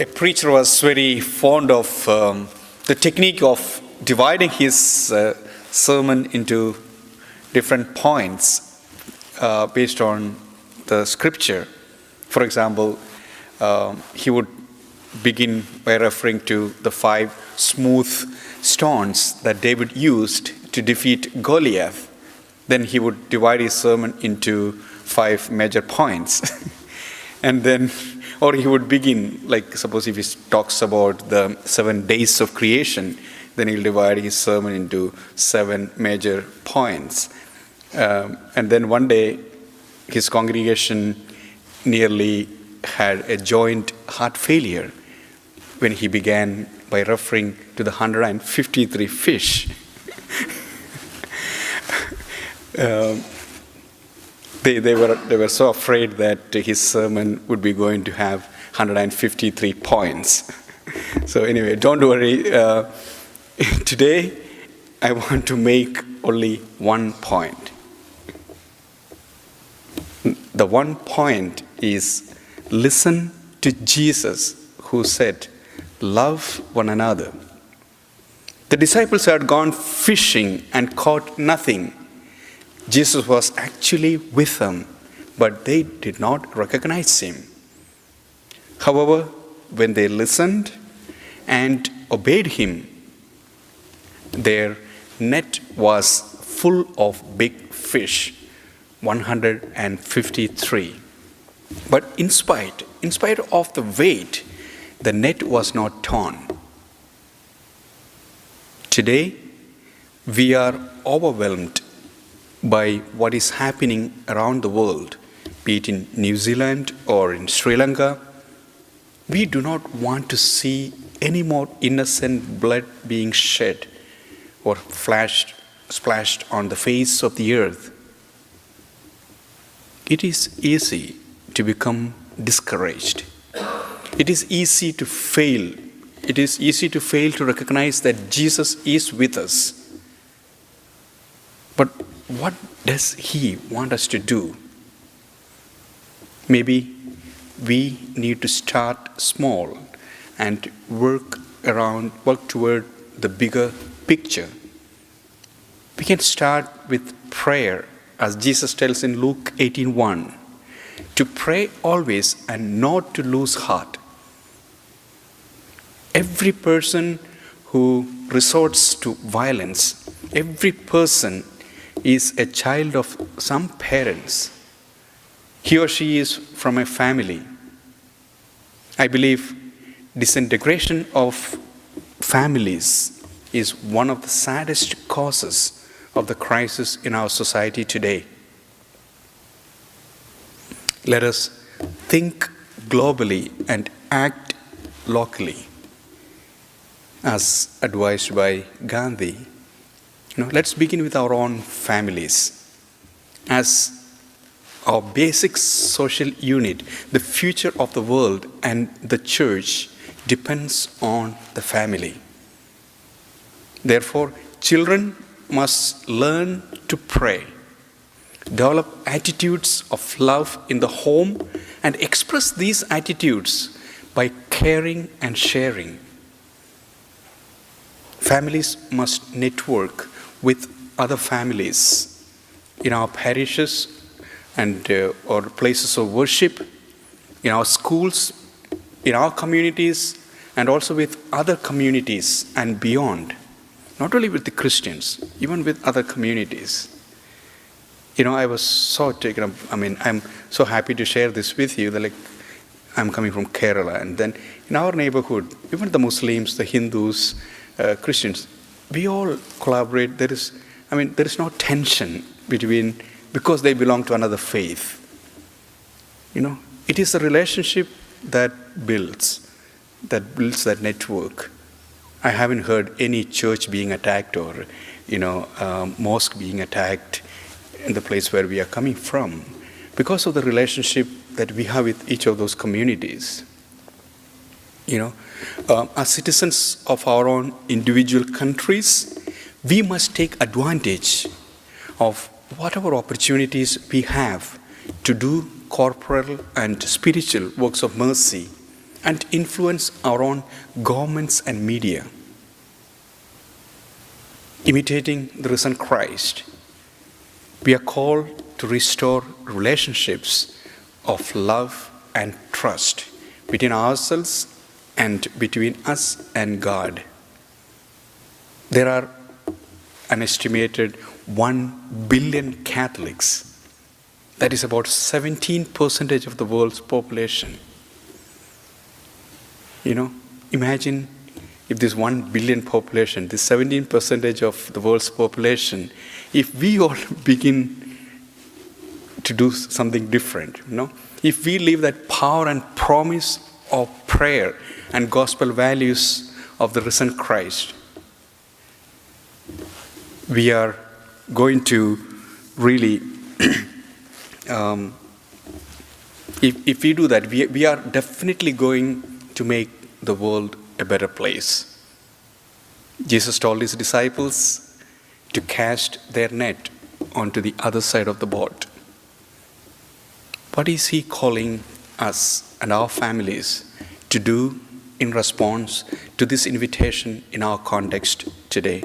a preacher was very fond of the technique of dividing his sermon into different points based on the scripture. For example, he would begin by referring to the 5 smooth stones that David used to defeat Goliath. Then he would divide his sermon into 5 major points. And then, or he would begin, like suppose if he talks about the 7 days of creation, then he'll divide his sermon into 7 major points. And then one day, his congregation nearly had a joint heart failure when he began by referring to the 153 fish. They were so afraid that his sermon would be going to have 153 points. So anyway, don't worry. Today, I want to make only one point. The one point is listen to Jesus, who said, "Love one another." The disciples had gone fishing and caught nothing. Jesus was actually with them, but they did not recognize him. However, when they listened and obeyed him, their net was full of big fish, 153. But in spite of the weight, the net was not torn. Today, we are overwhelmed by what is happening around the world, be it in New Zealand or in Sri Lanka. We do not want to see any more innocent blood being shed or splashed on the face of the earth. It is easy to become discouraged. It is easy to fail. It is easy to fail to recognize that Jesus is with us. But what does he want us to do? Maybe we need to start small and work toward the bigger picture. We can start with prayer, as Jesus tells in Luke 18:1, to pray always and not to lose heart. Every person who resorts to violence, every person is a child of some parents. He or she is from a family. I believe disintegration of families is one of the saddest causes of the crisis in our society today. Let us think globally and act locally, as advised by Gandhi. Let's begin with our own families. As our basic social unit, the future of the world and the church depends on the family. Therefore, children must learn to pray, develop attitudes of love in the home, and express these attitudes by caring and sharing. Families must network with other families in our parishes and or places of worship, in our schools, in our communities, and also with other communities and beyond. Not only with the Christians, even with other communities. I was so taken up. I'm so happy to share this with you. I'm coming from Kerala, and then in our neighborhood, even the Muslims, the Hindus, Christians, we all collaborate. There is no tension because they belong to another faith. It is a relationship that builds that network. I haven't heard any church being attacked or, mosque being attacked in the place where we are coming from because of the relationship that we have with each of those communities. As citizens of our own individual countries, we must take advantage of whatever opportunities we have to do corporal and spiritual works of mercy and influence our own governments and media. Imitating the risen Christ, we are called to restore relationships of love and trust between ourselves and between us and God. There are an estimated 1 billion Catholics. That is about 17% of the world's population. Imagine if this 1 billion population, this 17% of the world's population, if we all begin to do something different, if we live that power and promise of prayer and gospel values of the risen Christ, we are going to really, if we do that, we are definitely going to make the world a better place. Jesus told his disciples to cast their net onto the other side of the boat. What is he calling us and our families to do in response to this invitation in our context today?